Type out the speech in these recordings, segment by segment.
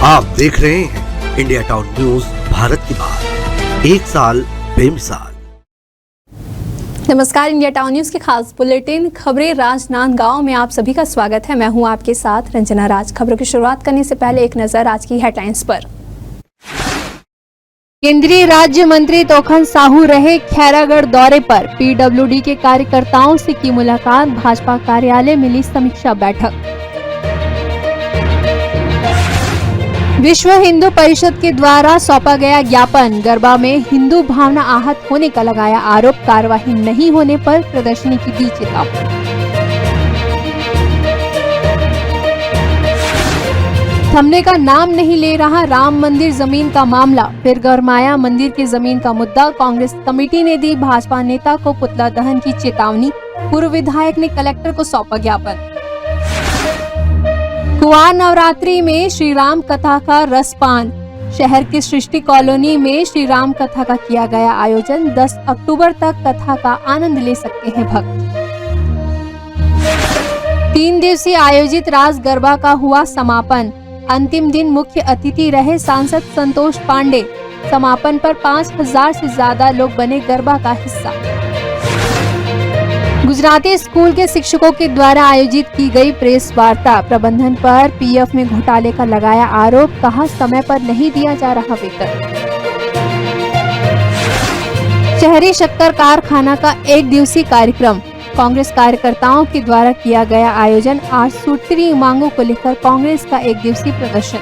आप देख रहे हैं इंडिया टाउन न्यूज, भारत की बात, एक साल बेमिसाल। नमस्कार, इंडिया टाउन न्यूज के खास बुलेटिन खबरें राजनांदगांव में आप सभी का स्वागत है। मैं हूं आपके साथ रंजना राज। खबरों की शुरुआत करने से पहले एक नजर आज की हेडलाइंस पर। केंद्रीय राज्य मंत्री तोखन साहू रहे खैरागढ़ दौरे पर। पीडब्ल्यूडी के कार्यकर्ताओं से की मुलाकात। भाजपा कार्यालय में ली समीक्षा बैठक। विश्व हिंदू परिषद के द्वारा सौंपा गया ज्ञापन। गरबा में हिंदू भावना आहत होने का लगाया आरोप। कार्यवाही नहीं होने पर प्रदर्शनी की दी चेतावनी। थमने का नाम नहीं ले रहा राम मंदिर जमीन का मामला। फिर गरमाया मंदिर की जमीन का मुद्दा। कांग्रेस कमेटी ने दी भाजपा नेता को पुतला दहन की चेतावनी। पूर्व विधायक ने कलेक्टर को सौंपा ज्ञापन। कुआर नवरात्रि में श्री राम कथा का रसपान। शहर की सृष्टि कॉलोनी में श्री राम कथा का किया गया आयोजन। 10 अक्टूबर तक कथा का आनंद ले सकते हैं भक्त। 3 दिवसीय आयोजित रास गरबा का हुआ समापन। अंतिम दिन मुख्य अतिथि रहे सांसद संतोष पांडे। समापन पर 5000 से ज्यादा लोग बने गरबा का हिस्सा। गुजराती स्कूल के शिक्षकों के द्वारा आयोजित की गई प्रेस वार्ता। प्रबंधन पर पीएफ में घोटाले का लगाया आरोप। कहा समय पर नहीं दिया जा रहा वेतन। शहरी शक्कर कारखाना का 1 दिवसीय कार्यक्रम। कांग्रेस कार्यकर्ताओं के द्वारा किया गया आयोजन। 8 सूत्री मांगों को लेकर कांग्रेस का 1 दिवसीय प्रदर्शन।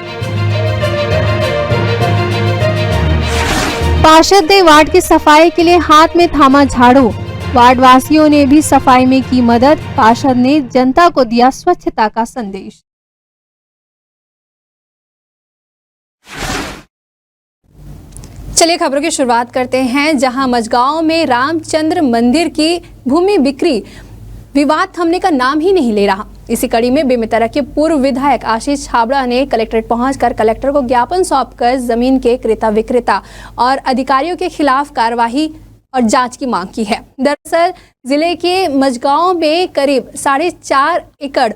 पार्षद ने वार्ड की सफाई के लिए हाथ में थामा झाड़ू। वार्ड वासियों ने भी सफाई में की मदद। पार्षद ने जनता को दिया स्वच्छता का संदेश। चलिए खबरों की शुरुआत करते हैं, जहां मझगांव में रामचंद्र मंदिर की भूमि बिक्री विवाद थमने का नाम ही नहीं ले रहा। इसी कड़ी में बेमेतरा के पूर्व विधायक आशीष छाबड़ा ने कलेक्ट्रेट पहुंचकर कलेक्टर को ज्ञापन सौंपकर जमीन के क्रेता विक्रेता और अधिकारियों के खिलाफ कार्रवाई और जांच की मांग की है। दरअसल जिले के मझगांव में करीब 4.5 एकड़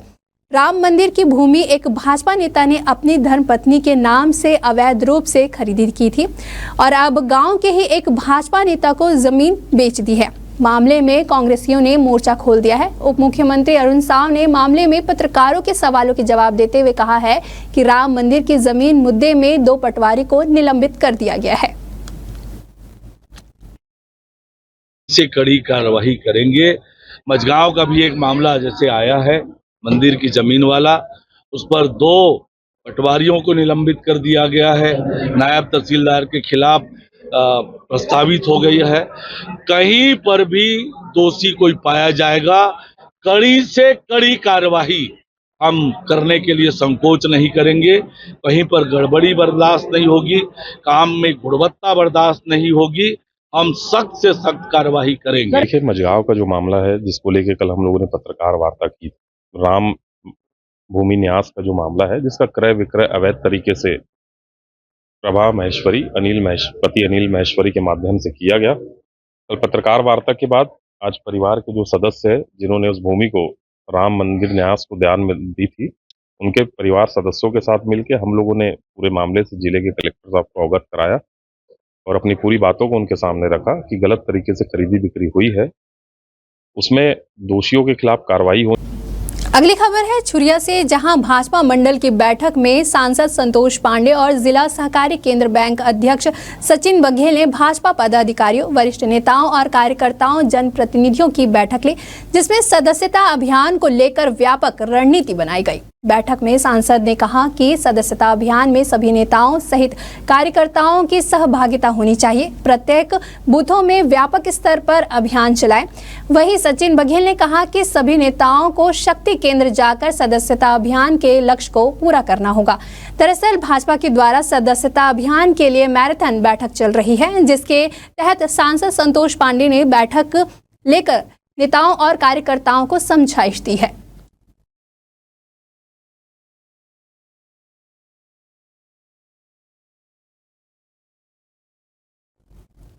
राम मंदिर की भूमि एक भाजपा नेता ने अपनी धर्मपत्नी के नाम से अवैध रूप से खरीदी की थी और अब गांव के ही एक भाजपा नेता को जमीन बेच दी है। मामले में कांग्रेसियों ने मोर्चा खोल दिया है। उप मुख्यमंत्री अरुण साव ने मामले में पत्रकारों के सवालों के जवाब देते हुए कहा है कि राम मंदिर की जमीन मुद्दे में 2 पटवारी को निलंबित कर दिया गया है। से कड़ी कार्रवाई करेंगे। मझगांव का भी एक मामला जैसे आया है मंदिर की जमीन वाला, उस पर 2 पटवारियों को निलंबित कर दिया गया है। नायब तहसीलदार के खिलाफ प्रस्तावित हो गई है। कहीं पर भी दोषी कोई पाया जाएगा, कड़ी से कड़ी कार्रवाई हम करने के लिए संकोच नहीं करेंगे। कहीं पर गड़बड़ी बर्दाश्त नहीं होगी, काम में गुणवत्ता बर्दाश्त नहीं होगी। हम सख्त से सख्त कार्रवाई करेंगे। देखिए, मझगांव का जो मामला है जिसको लेकर कल हम लोगों ने पत्रकार वार्ता की, राम भूमि न्यास का जो मामला है जिसका क्रय विक्रय अवैध तरीके से प्रभा महेश्वरी पति अनिल महेश्वरी के माध्यम से किया गया। कल पत्रकार वार्ता के बाद आज परिवार के जो सदस्य है जिन्होंने उस भूमि को राम मंदिर न्यास को ध्यान में दी थी, उनके परिवार सदस्यों के साथ मिलकर हम लोगों ने पूरे मामले से जिले के कलेक्टर साहब को अवगत कराया और अपनी पूरी बातों को उनके सामने रखा कि गलत तरीके से खरीदी बिक्री हुई है, उसमें दोषियों के खिलाफ कार्रवाई हो। अगली खबर है छुरिया से, जहां भाजपा मंडल की बैठक में सांसद संतोष पांडे और जिला सहकारी केंद्र बैंक अध्यक्ष सचिन बघेल ने भाजपा पदाधिकारियों, वरिष्ठ नेताओं और कार्यकर्ताओं, जनप्रतिनिधियों की बैठक ली, जिसमें सदस्यता अभियान को लेकर व्यापक रणनीति बनाई गई। बैठक में सांसद ने कहा कि सदस्यता अभियान में सभी नेताओं सहित कार्यकर्ताओं की सहभागिता होनी चाहिए। प्रत्येक बूथों में व्यापक स्तर पर अभियान चलाएं। वहीं सचिन बघेल ने कहा कि सभी नेताओं को शक्ति केंद्र जाकर सदस्यता अभियान के लक्ष्य को पूरा करना होगा। दरअसल भाजपा के द्वारा सदस्यता अभियान के लिए मैराथन बैठक चल रही है, जिसके तहत सांसद संतोष पांडे ने बैठक लेकर नेताओं और कार्यकर्ताओं को समझाइश दी है।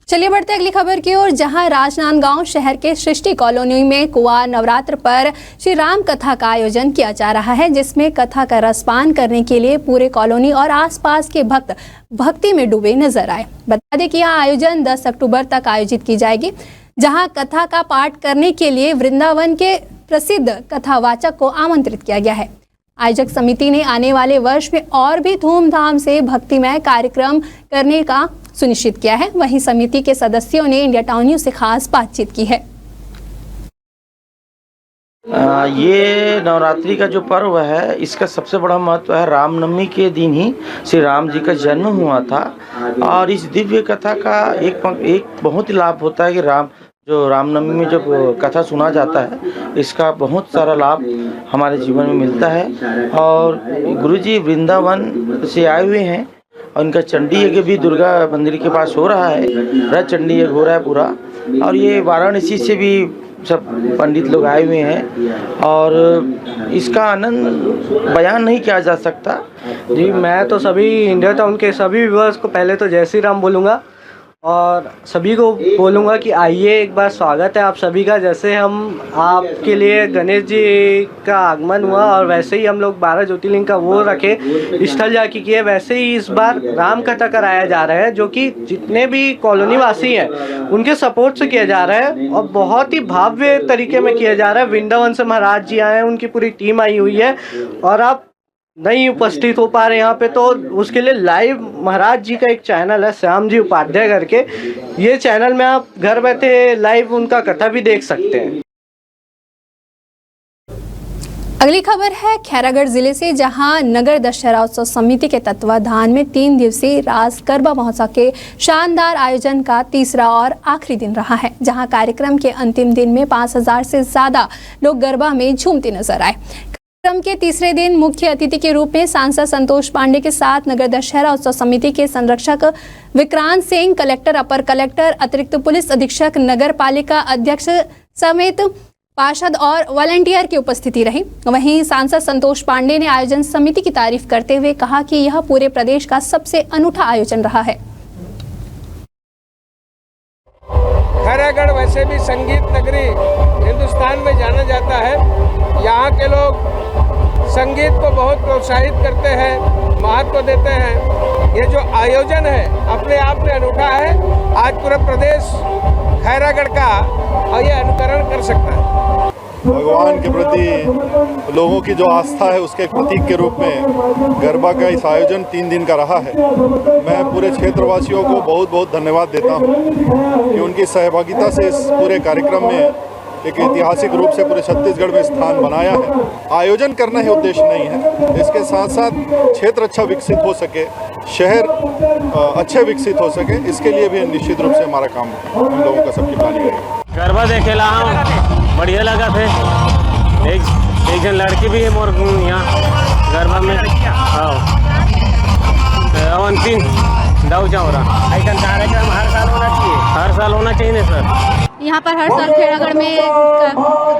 चलिए बढ़ते अगली खबर की ओर, जहां राजनांदगांव शहर के सृष्टि कॉलोनी में कुंवार नवरात्र पर श्री राम कथा का आयोजन किया जा रहा है, जिसमें कथा का रसपान करने के लिए पूरे कॉलोनी और आसपास के भक्त भक्ति में डूबे नजर आए। बता दें कि यह आयोजन 10 अक्टूबर तक आयोजित की जाएगी, जहां कथा का पाठ करने के लिए वृंदावन के प्रसिद्ध कथावाचक को आमंत्रित किया गया है। आयोजक समिति ने आने वाले वर्ष में और भी धूमधाम से भक्तिमय कार्यक्रम करने का सुनिश्चित किया है। वहीं समिति के सदस्यों ने इंडिया टाउन न्यूज से खास बातचीत की है। ये नवरात्रि का जो पर्व है, इसका सबसे बड़ा महत्व है रामनवमी के दिन ही श्री राम जी का जन्म हुआ था। और इस दिव्य कथा का एक बहुत ही लाभ होता है कि रामनवमी में जब कथा सुना जाता है, इसका बहुत सारा लाभ हमारे जीवन में मिलता है। और गुरुजी वृंदावन से आए हुए हैं और उनका चंडी यज्ञ भी दुर्गा मंदिर के पास हो रहा है, रथ चंडी यज्ञ हो रहा है पूरा। और ये वाराणसी से भी सब पंडित लोग आए हुए हैं और इसका आनंद बयान नहीं किया जा सकता। जी, मैं तो सभी इंडिया टाउन के सभी व्यूअर्स को पहले तो जय श्री राम बोलूँगा और सभी को बोलूँगा कि आइए, एक बार स्वागत है आप सभी का। जैसे हम आपके लिए गणेश जी का आगमन हुआ और वैसे ही हम लोग 12 ज्योतिर्लिंग का वो रखे स्थल जाके किए, वैसे ही इस बार राम कथा कराया जा रहा है, जो कि जितने भी कॉलोनी वासी हैं उनके सपोर्ट से किया जा रहा है और बहुत ही भव्य तरीके में किया जा रहा है। वृंदावन से महाराज जी आए हैं, उनकी पूरी टीम आई हुई है और आप नहीं उपस्थित हो पा रहे यहाँ पे, तो उसके लिए लाइव महाराज जी का एक चैनल है श्याम जी उपाध्याय करके, ये चैनल में आप घर बैठे लाइव उनका कथा भी देख सकते हैं। अगली खबर है खैरागढ़ जिले से, जहां नगर दशहरा उत्सव समिति के तत्वाधान में 3 दिवसीय रास गरबा महोत्सव के शानदार आयोजन का तीसरा और आखिरी दिन रहा है, जहां कार्यक्रम के अंतिम दिन में 5000 से ज्यादा लोग गरबा में झूमते नजर आए। कार्यक्रम के तीसरे दिन मुख्य अतिथि के रूप में सांसद संतोष पांडे के साथ नगर दशहरा उत्सव समिति के संरक्षक विक्रांत सिंह, कलेक्टर, अपर कलेक्टर, अतिरिक्त पुलिस अधीक्षक, नगर पालिका अध्यक्ष समेत पार्षद और वॉलंटियर की उपस्थिति रही। वहीं सांसद संतोष पांडे ने आयोजन समिति की तारीफ करते हुए कहा कि यह पूरे प्रदेश का सबसे अनूठा आयोजन रहा है। खैरागढ़ वैसे भी संगीत नगरी हिंदुस्तान में जाना जाता है। यहाँ के लोग संगीत को बहुत प्रोत्साहित करते हैं, महत्व देते हैं। ये जो आयोजन है अपने आप में अनूठा है। आज पूरा प्रदेश खैरागढ़ का ये अनुकरण कर सकता है। भगवान के प्रति लोगों की जो आस्था है, उसके प्रतीक के रूप में गरबा का इस आयोजन 3 दिन का रहा है। मैं पूरे क्षेत्रवासियों को बहुत बहुत धन्यवाद देता हूं कि उनकी सहभागिता से इस पूरे कार्यक्रम में एक ऐतिहासिक रूप से पूरे छत्तीसगढ़ में स्थान बनाया है। आयोजन करना ही उद्देश्य नहीं है, इसके साथ साथ क्षेत्र अच्छा विकसित हो सके, शहर अच्छे विकसित हो सके, इसके लिए भी निश्चित रूप से हमारा काम हम लोगों का सबकी प्लानिंग है। गरबा देखे ला बढ़िया लगा थे। एक जन लड़की भी है मोर यहाँ गरबा में। हाँ, अंतिम दाऊ जा हो रहा। ऐसा कार्यक्रम हर साल होना चाहिए। हर साल होना चाहिए ना सर। यहाँ पर हर साल खैरागढ़ में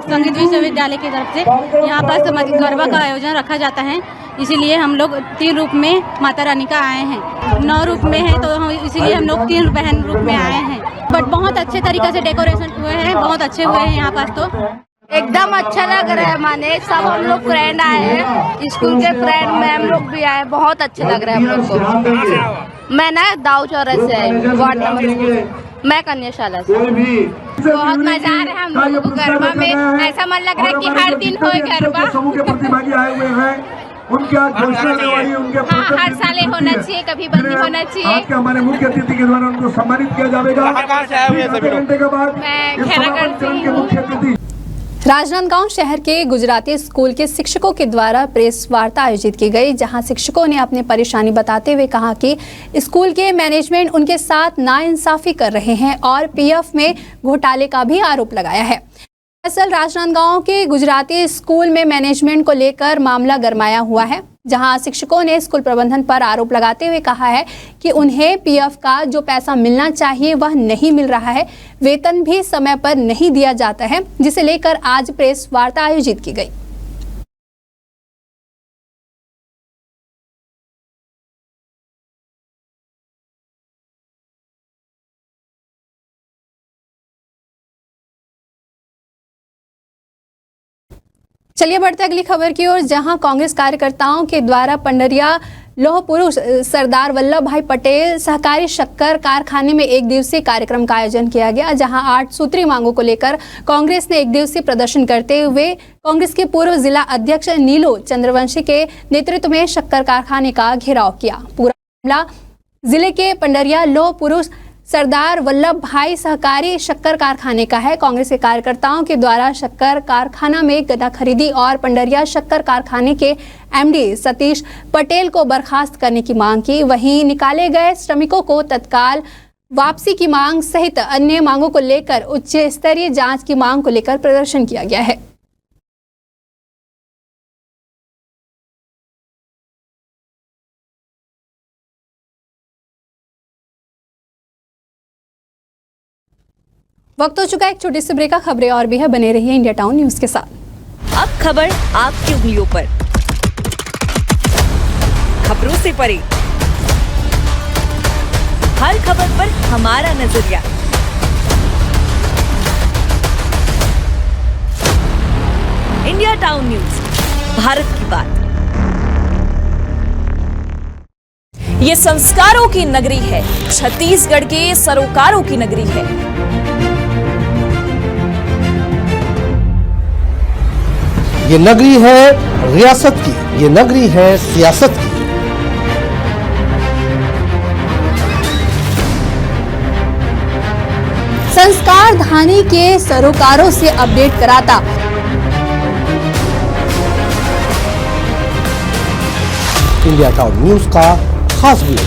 संगीत विश्वविद्यालय की तरफ से यहाँ पर गरबा का आयोजन रखा जाता है। इसीलिए हम लोग 3 रूप में माता रानी का आए हैं। 9 रूप में है तो इसीलिए हम लोग 3 बहन रूप में आए हैं। बट बहुत अच्छे तरीके से डेकोरेशन हुए हैं, बहुत अच्छे हुए हैं यहाँ पर। तो एकदम अच्छा लग रहा है। माने सब हम लोग फ्रेंड आए हैं, स्कूल के फ्रेंड मैम लोग भी आए, बहुत अच्छा लग रहा है हम लोग को। मैं ना दाऊ चौरस से आई हूँ, वार्ड नंबर, मैं कन्याशाला से। बहुत मजा आ रहा है हम लोगों को गरबा में। ऐसा मन लग रहा है कि हर दिन हो गरबा। हाँ, हर साल होना चाहिए, कभी बंद नहीं होना चाहिए। हमारे मुख्य अतिथि के द्वारा उनको सम्मानित किया जाएगा। मैं खैरागढ़ से हूँ। राजनांदगांव शहर के गुजराती स्कूल के शिक्षकों के द्वारा प्रेस वार्ता आयोजित की गई, जहां शिक्षकों ने अपनी परेशानी बताते हुए कहा कि स्कूल के मैनेजमेंट उनके साथ नाइंसाफी कर रहे हैं और पीएफ में घोटाले का भी आरोप लगाया है। दरअसल राजनांदगांव के गुजराती स्कूल में मैनेजमेंट को लेकर मामला गरमाया हुआ है, जहां शिक्षकों ने स्कूल प्रबंधन पर आरोप लगाते हुए कहा है कि उन्हें पीएफ का जो पैसा मिलना चाहिए वह नहीं मिल रहा है, वेतन भी समय पर नहीं दिया जाता है, जिसे लेकर आज प्रेस वार्ता आयोजित की गई। चलिए बढ़ते अगली खबर की ओर, जहां कांग्रेस कार्यकर्ताओं के द्वारा पंडरिया लौह पुरुष सरदार वल्लभ भाई पटेल सहकारी शक्कर कारखाने में एक दिवसीय कार्यक्रम का आयोजन किया गया, जहां 8 सूत्री मांगों को लेकर कांग्रेस ने एक दिवसीय प्रदर्शन करते हुए कांग्रेस के पूर्व जिला अध्यक्ष नीलो चंद्रवंशी के नेतृत्व में शक्कर कारखाने का घेराव किया। पूरा मामला जिले के पंडरिया लौह पुरुष सरदार वल्लभ भाई सहकारी शक्कर कारखाने का है। कांग्रेस के कार्यकर्ताओं के द्वारा शक्कर कारखाना में गन्ना खरीदी और पंडरिया शक्कर कारखाने के एमडी सतीश पटेल को बर्खास्त करने की मांग की। वहीं निकाले गए श्रमिकों को तत्काल वापसी की मांग सहित अन्य मांगों को लेकर उच्च स्तरीय जांच की मांग को लेकर प्रदर्शन किया गया है। वक्त हो चुका है एक छोटी सी ब्रेक का। खबरें और भी है, बने रहिए इंडिया टाउन न्यूज के साथ। अब खबर आपकी उंगलियों पर, खबरों से परे, हर खबर पर हमारा नजरिया। इंडिया टाउन न्यूज, भारत की बात। ये संस्कारों की नगरी है, छत्तीसगढ़ के सरोकारों की नगरी है। ये नगरी है रियासत की, ये नगरी है सियासत की। संस्कार धानी के सरोकारों से अपडेट कराता इंडिया टाउन न्यूज का खास ब्यूरो।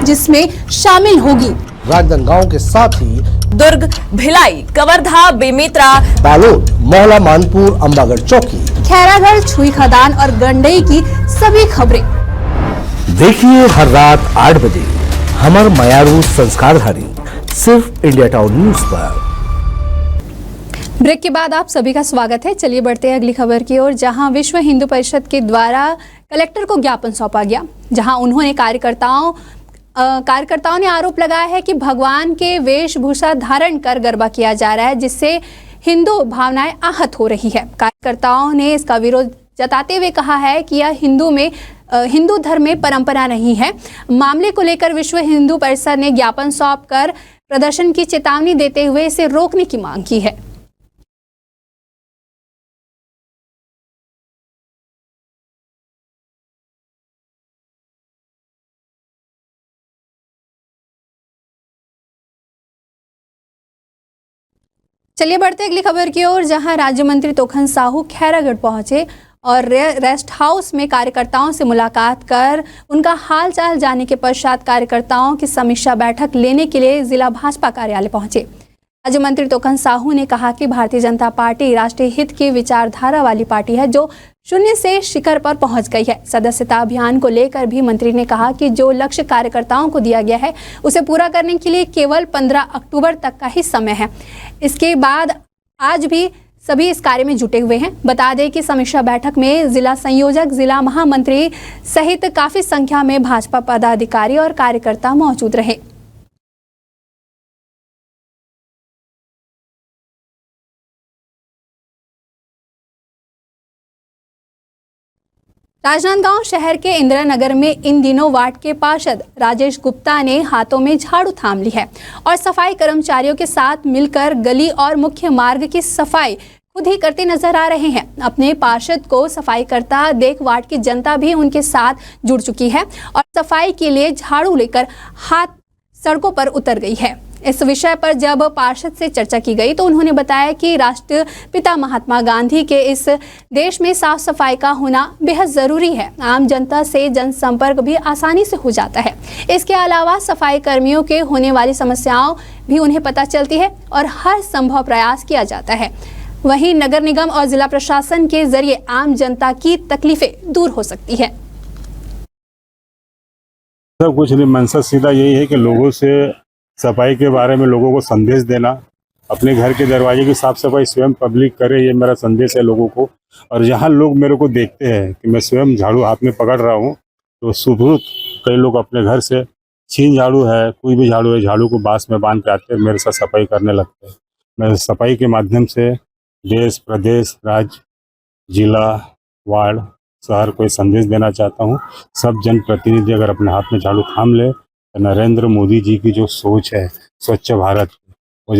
जिसमें शामिल होगी राजनांदगांव के साथ ही दुर्ग, भिलाई, कवर्धा, बेमेतरा, बालोद, मोहला, मानपुर, अंबागढ़ चौकी, खैरागढ़, छुई खदान और गंडई की सभी खबरें देखिए हर रात 8 बजे हमर मयारू संस्कारधारी, सिर्फ इंडिया टाउन न्यूज पर। ब्रेक के बाद आप सभी का स्वागत है। चलिए बढ़ते हैं अगली खबर की ओर, जहां विश्व हिंदू परिषद के द्वारा कलेक्टर को ज्ञापन सौंपा गया, जहां उन्होंने कार्यकर्ताओं ने आरोप लगाया है कि भगवान के वेशभूषा धारण कर गरबा किया जा रहा है, जिससे हिंदू भावनाएं आहत हो रही है। कार्यकर्ताओं ने इसका विरोध जताते हुए कहा है कि यह हिंदू धर्म में परंपरा नहीं है। मामले को लेकर विश्व हिंदू परिषद ने ज्ञापन सौंपकर प्रदर्शन की चेतावनी देते हुए इसे रोकने की मांग की है। चलिए बढ़ते अगली खबर की ओर, जहां राज्य मंत्री तोखन साहू खैरागढ़ पहुंचे और रेस्ट हाउस में कार्यकर्ताओं से मुलाकात कर उनका हाल चाल जानने के पश्चात कार्यकर्ताओं की समीक्षा बैठक लेने के लिए जिला भाजपा कार्यालय पहुंचे। राज्य मंत्री तोखन साहू ने कहा कि भारतीय जनता पार्टी राष्ट्रीय हित की विचारधारा वाली पार्टी है, जो शून्य से शिखर पर पहुंच गई है। सदस्यता अभियान को लेकर भी मंत्री ने कहा कि जो लक्ष्य कार्यकर्ताओं को दिया गया है उसे पूरा करने के लिए केवल 15 अक्टूबर तक का ही समय है। इसके बाद आज भी सभी इस कार्य में जुटे हुए हैं। बता दें कि समीक्षा बैठक में जिला संयोजक, जिला महामंत्री सहित काफी संख्या में भाजपा पदाधिकारी और कार्यकर्ता मौजूद रहे। राजनांदगांव शहर के इंदिरा नगर में इन दिनों वार्ड के पार्षद राजेश गुप्ता ने हाथों में झाड़ू थाम ली है और सफाई कर्मचारियों के साथ मिलकर गली और मुख्य मार्ग की सफाई खुद ही करते नजर आ रहे हैं। अपने पार्षद को सफाई करता देख वार्ड की जनता भी उनके साथ जुड़ चुकी है और सफाई के लिए झाड़ू लेकर हाथ सड़कों पर उतर गई है। इस विषय पर जब पार्षद से चर्चा की गई तो उन्होंने बताया कि राष्ट्रपिता महात्मा गांधी के इस देश में साफ सफाई का होना बेहद ज़रूरी है। आम जनता से जनसंपर्क भी आसानी से हो जाता है। इसके अलावा सफाई कर्मियों के होने वाली समस्याओं भी उन्हें पता चलती है और हर संभव प्रयास किया जाता है। वहीं नगर निगम और जिला प्रशासन के जरिए आम जनता की तकलीफें दूर हो सकती है। सब कुछ नहीं, मंशा सीधा यही है कि लोगों से सफाई के बारे में लोगों को संदेश देना, अपने घर के दरवाजे की साफ सफाई स्वयं पब्लिक करे, ये मेरा संदेश है लोगों को। और जहाँ लोग मेरे को देखते हैं कि मैं स्वयं झाड़ू हाथ में पकड़ रहा हूँ तो सुबह कई लोग अपने घर से छीन झाड़ू है, कोई भी झाड़ू है, झाड़ू को बांस में बांध के आते हैं, मेरे साथ सफाई करने लगते हैं। मैं सफाई के माध्यम से देश, प्रदेश, राज्य, जिला, वार्ड, शहर को संदेश देना चाहता हूँ। सब जनप्रतिनिधि अगर अपने हाथ में झाड़ू थाम ले तो नरेंद्र मोदी जी की जो सोच है स्वच्छ भारत, वो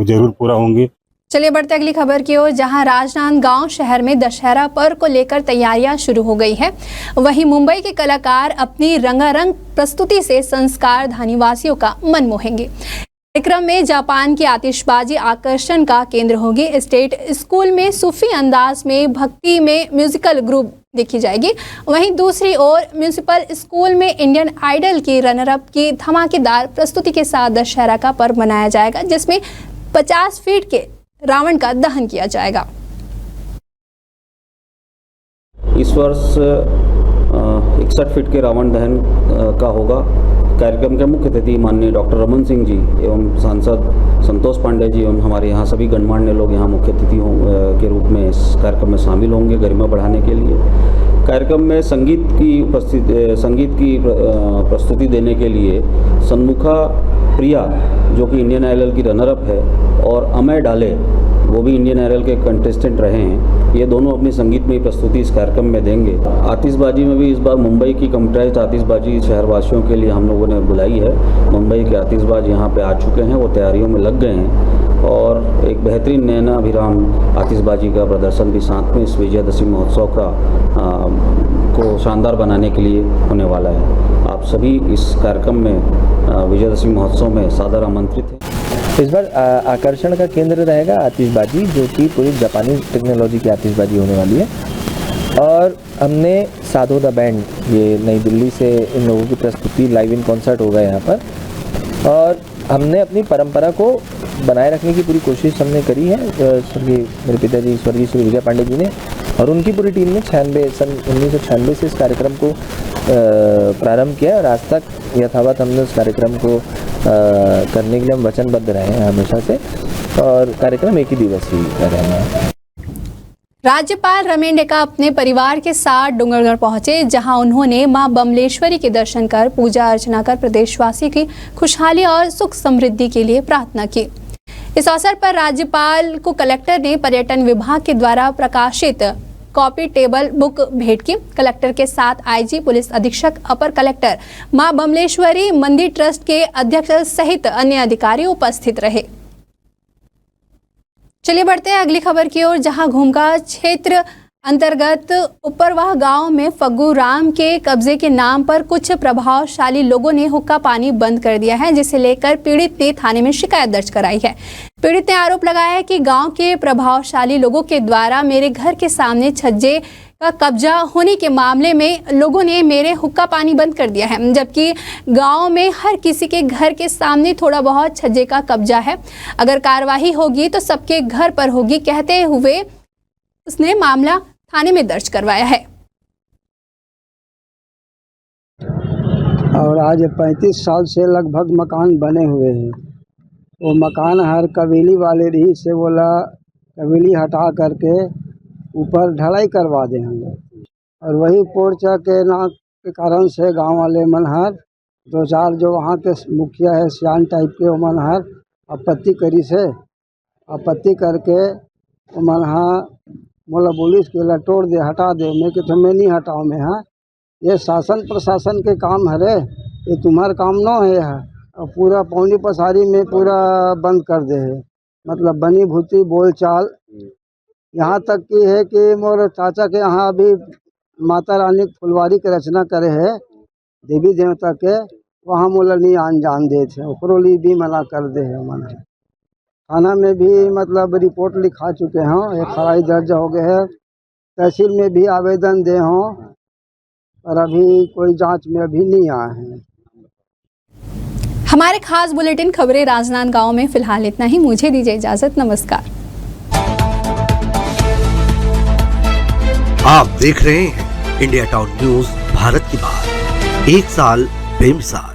जरूर पूरा होंगी। चलिए बढ़ते अगली खबर की ओर, जहां राजनांदगांव शहर में दशहरा पर्व को लेकर तैयारियां शुरू हो गई है। वहीं मुंबई के कलाकार अपनी रंगारंग प्रस्तुति से संस्कारधानी निवासियों का मन मोहेंगे। कार्यक्रम में जापान की आतिशबाजी आकर्षण का केंद्र होगी। स्टेट स्कूल में सूफी अंदाज में भक्ति में म्यूजिकल ग्रुप देखी जाएगी। वहीं दूसरी ओर म्यूनिसिपल स्कूल में इंडियन आइडल की रनर-अप की धमाकेदार प्रस्तुति के साथ दशहरा का पर्व मनाया जाएगा, जिसमें 50 फीट के रावण का दहन किया जाएगा। इस वर्ष 61 फीट के रावण दहन का होगा। कार्यक्रम के मुख्य अतिथि माननीय डॉक्टर रमन सिंह जी एवं सांसद संतोष पांडे जी एवं हमारे यहाँ सभी गणमान्य लोग यहाँ मुख्य अतिथि के रूप में इस कार्यक्रम में शामिल होंगे गरिमा बढ़ाने के लिए। कार्यक्रम में संगीत की प्रस्तुति देने के लिए सन्मुखा प्रिया जो कि इंडियन आइडल की रनर-अप है और अमय डाले वो भी इंडियन आइडल के कंटेस्टेंट रहे हैं, ये दोनों अपनी संगीतमय प्रस्तुति इस कार्यक्रम में देंगे। आतिशबाजी में भी इस बार मुंबई की कंप्यूटराइज्ड आतिशबाजी शहरवासियों के लिए हम लोगों ने बुलाई है। मुंबई के आतिशबाज यहाँ पे आ चुके हैं, वो तैयारियों में लग गए हैं और एक बेहतरीन नैना अभिराम आतिशबाजी का प्रदर्शन भी साथ में इस विजयदशमी महोत्सव का को शानदार बनाने के लिए होने वाला है। आप सभी इस कार्यक्रम में विजयदशमी महोत्सव में सादर आमंत्रित हैं। इस बार आकर्षण का केंद्र रहेगा आतिशबाजी, जो कि पूरी जापानी टेक्नोलॉजी की आतिशबाजी होने वाली है। और हमने साधो द बैंड, ये नई दिल्ली से इन लोगों की प्रस्तुति लाइव इन कॉन्सर्ट होगा यहाँ पर। और हमने अपनी परंपरा को बनाए रखने की पूरी कोशिश हमने करी है। स्वर्गीय मेरे पिताजी स्वर्गीय श्री विजय पांडे जी ने और उनकी पूरी टीम ने सन 1996 से इस कार्यक्रम को प्रारंभ किया और आज तक यथावत हमने उस कार्यक्रम को करने के लिए हम वचनबद्ध रहे हैं हमेशा से, और कार्यक्रम एक ही दिवसीय कर रहे हैं। राज्यपाल रमेन डेका अपने परिवार के साथ डूंगरगढ़ पहुंचे, जहां उन्होंने मां बमलेश्वरी के दर्शन कर पूजा अर्चना कर प्रदेशवासी की खुशहाली और सुख समृद्धि के लिए प्रार्थना की। इस अवसर पर राज्यपाल को कलेक्टर ने पर्यटन विभाग के द्वारा प्रकाशित कॉपी टेबल बुक भेंट की। कलेक्टर के साथ आईजी, पुलिस अधीक्षक, अपर कलेक्टर, मां बमलेश्वरी मंदिर ट्रस्ट के अध्यक्ष सहित अन्य अधिकारी उपस्थित रहे। चलिए बढ़ते हैं अगली खबर की ओर, जहां घूमका क्षेत्र अंतर्गत उपरवाह गांव में फग्गू राम के कब्जे के नाम पर कुछ प्रभावशाली लोगों ने हुक्का पानी बंद कर दिया है, जिसे लेकर पीड़ित ने थाने में शिकायत दर्ज कराई है। पीड़ित ने आरोप लगाया है कि गांव के प्रभावशाली लोगों के द्वारा मेरे घर के सामने छज्जे का कब्जा होने के मामले में लोगों ने मेरे हुक्का पानी बंद कर दिया है, जबकि गांव में हर किसी के घर के सामने थोड़ा बहुत छज्जे का कब्जा है। अगर कार्रवाई होगी तो सबके घर पर होगी, कहते हुए उसने मामला थाने में दर्ज करवाया है। और आज 35 साल से लगभग मकान बने हुए हैं। वो मकान हर कबीली वाले रही से बोला कबीली हटा करके ऊपर ढलाई करवा दें हम लोग, और वही पोर्चा के ना के कारण से गांव वाले मनहर 2-4 जो वहाँ के मुखिया है सियान टाइप के, वो मनहर आपत्ति करी से आपत्ति करके मनहर मोला पुलिस के लटोड़ दे हटा दे। मैं कि तुम्हें नहीं हटाओ मैं, हाँ ये शासन प्रशासन के काम है रे, ये तुम्हारा काम न है। और पूरा पौनी पसारी में पूरा बंद कर दे है, मतलब बनी भूती बोल चाल। यहाँ तक की है कि मोर चाचा के यहाँ अभी माता रानी फुलवारी के रचना करे है देवी देवता के, वहाँ मोला नहीं आन जान दे थे, ओकरो लिए भी मना कर दे है। मन थाना में भी मतलब रिपोर्ट लिखा चुके हैं, FIR दर्ज हो गए है, तहसील में भी आवेदन दे हों, पर अभी कोई जांच में अभी नहीं आए हैं। हमारे खास बुलेटिन खबरें राजनांदगांव में फिलहाल इतना ही। मुझे दीजिए इजाजत, नमस्कार। आप देख रहे हैं इंडिया टाउन न्यूज, भारत की बात, 1 साल बेमिसाल।